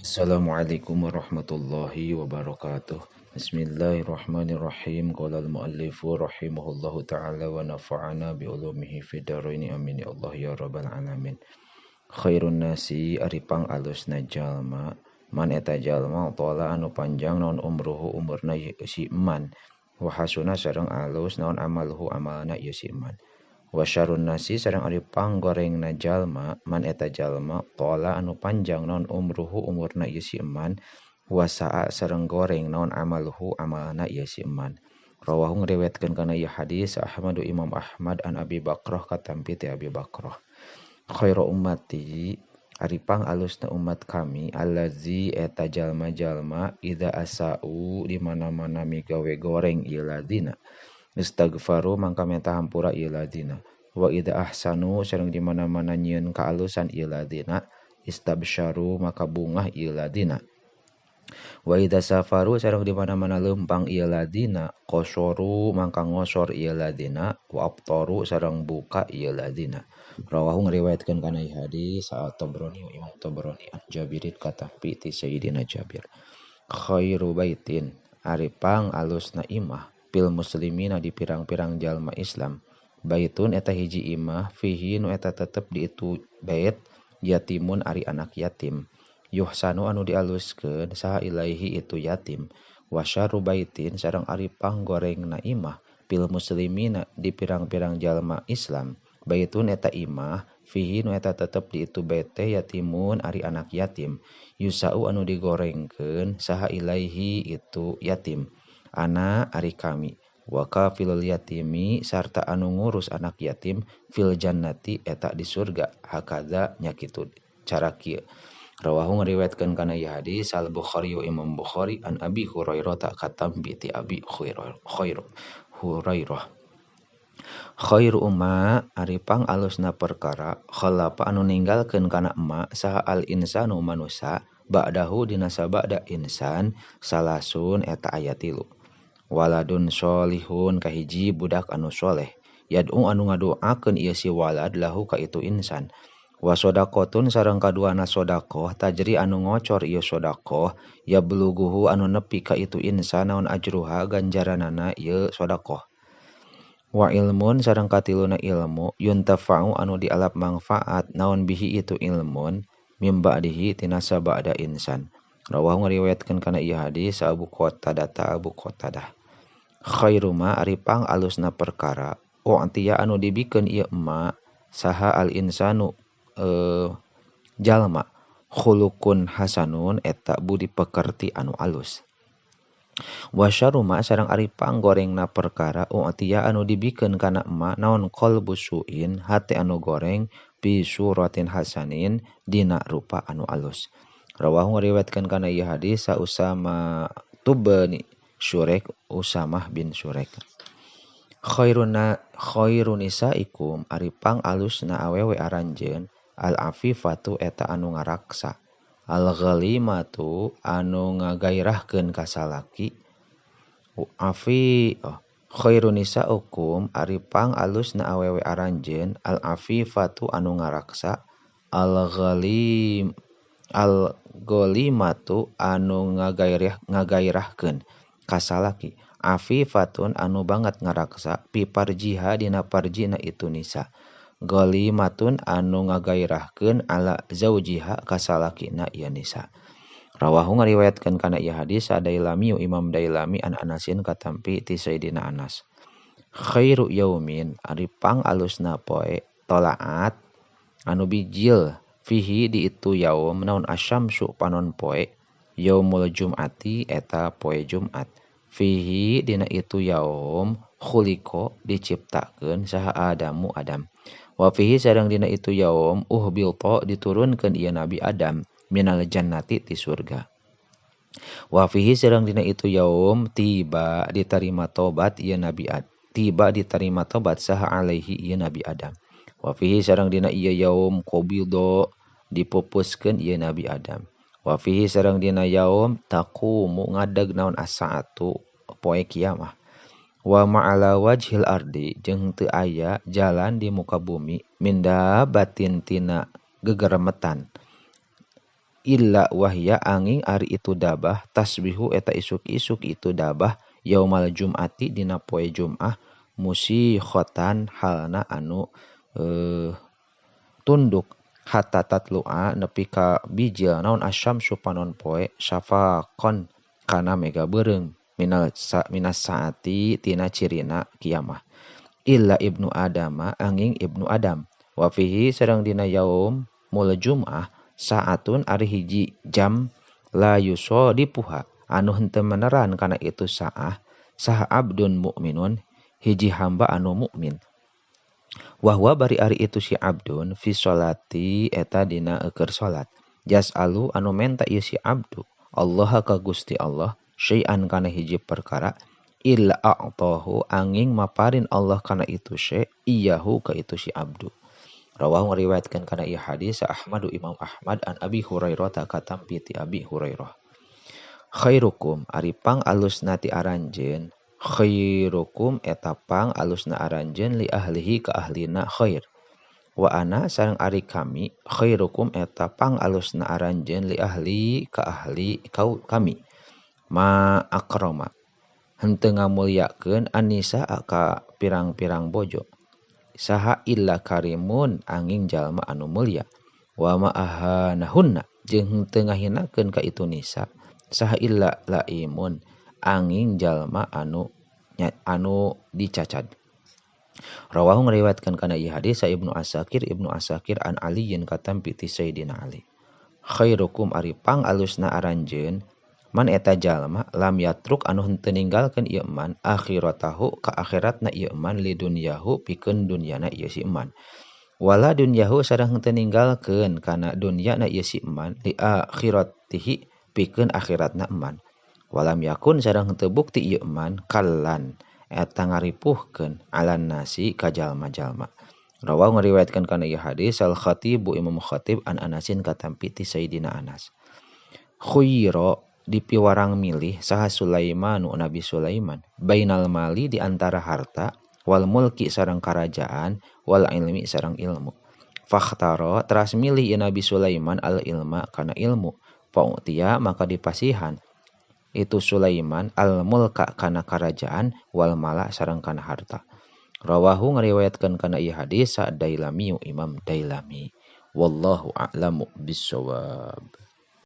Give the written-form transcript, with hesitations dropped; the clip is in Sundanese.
Assalamualaikum warahmatullahi wabarakatuh. Bismillahirrahmanirrahim. Qala al-muallifu rahimahullahu ta'ala wa nafa'ana bi ulumihi fid dharain amin ya Allah ya rabbal alamin. Khairun nasi aripang alusna jalma man eta jalma tola anu panjang naon umruhu umurna si man wa hasuna sareng alus naon amaluhu amalna ieu si man. Wasyarun nasi sareng ari panggorengna jalma man eta jalma tola anu panjang naon umruhu umurna ieu si eman wasaa sareng goreng naon amaluhu amalna ieu si eman. Rawahu ngriwayatkeun kana ieu hadis Ahmadu Imam Ahmad an Abi Bakrah katampi ti Abi Bakrah. Khairu ummati ari pangalusna umat kami allazi eta jalma-jalma idza asau di mana-mana migawe goreng ieu ladina Istaghfaru mangka minta hampura ieu ladina. Wa idza ahsanu sareng di mana-mana nyieun kaalusan ieu ladina, istabsyaru maka bungah ieu ladina. Wa idza safaru sareng di mana-mana leumpang ieu ladina, qasoru mangka ngosor ieu ladina, wa abtaru sareng buka ieu ladina. Rawahu ngriwayatkeun kana hadis At-Tabrani Imam Tabrani an Jabirin katampi ti Sayyidina Jabir. Khairu baitin ari pangalusna imah pil muslimina di pirang-pirang jalma Islam baitun eta hiji imah fihi nu eta tetep di itu bait yatimun ari anak yatim yuhsanu anu dialuskeun saha ilaihi itu yatim wasyaru baitin sareng ari panggorengna imah pil muslimina di pirang-pirang jalma Islam baitun eta imah fihi nu eta tetep di itu bait teh yatimun ari anak yatim yusau anu digorengkeun saha ilaihi itu yatim ana ari kami wa kafilul yatimi sarta anu ngurus anak yatim fil jannati eta di surga hakadza nya kitu cara kieu. Rawahu ngariwayatkeun kana ieu hadis Al Bukhari Imam Bukhari an Abi Hurairah ta katampi ti Abi Hurairah. Khairu umma ari pangalusna perkara khalafa anu ninggalkeun kana emma saha al insanu manusia ba'dahu dina sabada insan salasun eta aya 3. Waladun sholihun kahiji budak anu soleh yad'u anu ngadoakeun ieu si walad lahu ka itu insan wa shadaqatun sareng kaduana sedekah tajri anu ngocor ieu sedekah ya buluguhu anu nepi ka itu insan naon ajruha ganjaranana ieu sedekah wa ilmun sareng katiluna ilmu yuntafa'u anu dialap manfaat naon bihi itu ilmun mimba dihi tina sabada insan. Rawahu ngariwayatkeun kana ieu hadis Abu Qatadah. Khairu ma ari pangalusna perkara u'tiya anu dibikeun ieu emma saha al insanu jalma khuluqun hasanun eta budi pekerti anu alus. Wa syarru ma sareng ari panggorengna perkara u'tiya anu dibikeun kana emma naon qalbu suin hate anu goreng bi suratin hasanin dina rupa anu alus. Rawahu ngariwayatkeun kana ieu hadis sa Usama tubani Syurek Usamah bin Syurek. Khairun nisaikum ari pangalusna awewe aranjeun al afifatu eta anu ngaraksa al ghalimatu anu ngagairahkeun ka salaki khairun nisaikum ari pangalusna awewe aranjeun al afifatu anu ngaraksa al ghalimatu anu ngagairahkeun kasalaki afifatun anu banget ngaraksa piparjiha dina parjina itu nisa ghalimatun anu ngagairahkeun ala zaujiha kasalakina ieu nisa. Rawahu ngariwayatkeun kana ieu hadis Dailami Imam Dailami an Anasin katampi ti Sayyidina Anas. Khairu yaumin ari pangalusna poe tolaat anu bijil fihi di itu yaum naon asyamsu panon poe yaumul jum'ati eta poe Jumat fihi dina itu yaum khuliqo diciptakeun saha Adamu Adam wa fihi sareng dina itu yaum uhbilta diturunkeun ieu Nabi Adam minal jannati ti surga wa fihi sareng dina itu yaum tiba diterima tobat ieu Nabi tiba diterima tobat saha alaihi ieu Nabi Adam wa fihi sareng dina ieu yaum qabido dipupuskeun ieu Nabi Adam wa fihi sareng dina yaum taqumu ngadeg naon as-saatu poe kiamah wa ma'ala wajhil ardi jeung teu aya jalan di muka bumi minda batin tina gegeremetan illa wahya angin ari itu dabah tasbihu eta isuk-isuk itu dabah yaumal jum'ati dina poe Jum'ah musikhotan halna anu tunduk hatta tatlu'a nepi ka bijil naon asyamsu panon poe syafaqon kana mega beureung minas saati tina cirina kiamah illa ibnu adama angin ibnu adam wa fihi sareng dina yaum mul jum'ah saatun ari hiji jam la yusadipuha anu henteu meneran kana itu saah saha abdun mukminun hiji hamba anu mukmin wahwa bari ari itu si abdun fi sholati eta dina keur salat jas'alu anu menta ieu si abdu Allah ka Gusti Allah syai'an kana hiji perkara illa a'tahu angin maparin Allah kana itu syai' iyahu ka itu si abdu rawahu ngariwayatkeun kana ieu hadis Ahmadu Imam Ahmad an Abi Hurairah ta katampi ti Abi Hurairah khairukum ari pang alusna ti aranjeun khairukum eta pang alusna aranjeun li ahlihi ka ahlina khair wa ana sareng ari kami khairukum eta pang alusna aranjeun li ahli ka ahli kami ma akrama henteu ngamulyakeun anisa ka pirang-pirang bojo saha illa karimun angin jalma anu mulya wa ma ahanahunna jeung henteu ngahinakeun ka itu nisa saha illa laimun angin jalma anu dicacad rawahu ngariwayatkeun kana ieu hadis sa Ibnu Asakir an Aliyin katampi ti Sayyidina Ali khairukum ari pang alusna aranjeun man eta jalma lam yatruk anu henteu ninggalkeun ieu man akhiratahu ka akhiratna ieu man li dunyahu pikeun dunyana ieu si man wala dunyahu sareng henteu ninggalkeun kana dunyana ieu si man li akhiratihi pikeun akhiratna man walam yakun sareng henteu bukti ieu man kallan eta ngaripuhkeun alan nasi ka jalma-jalma rawahu ngariwayatkeun kana ieu hadis al Khatib Imam Khatib an Anasin katampi ti Sayyidina Anas khuyira dipiwarang milih saha Sulaiman Nabi Sulaiman bainal mali di antara harta wal mulki sareng karajaan wal ilmi sareng ilmu fakhtaro teras milih Nabi Sulaiman al ilma kana ilmu fa'utiya maka dipasihan itu Sulaiman al mulka kana karajaan wal mala sareng kana harta rawahu ngariwayatkeun kana ieu hadis sa Dailami Imam Dailami wallahu a'lamu bissawab.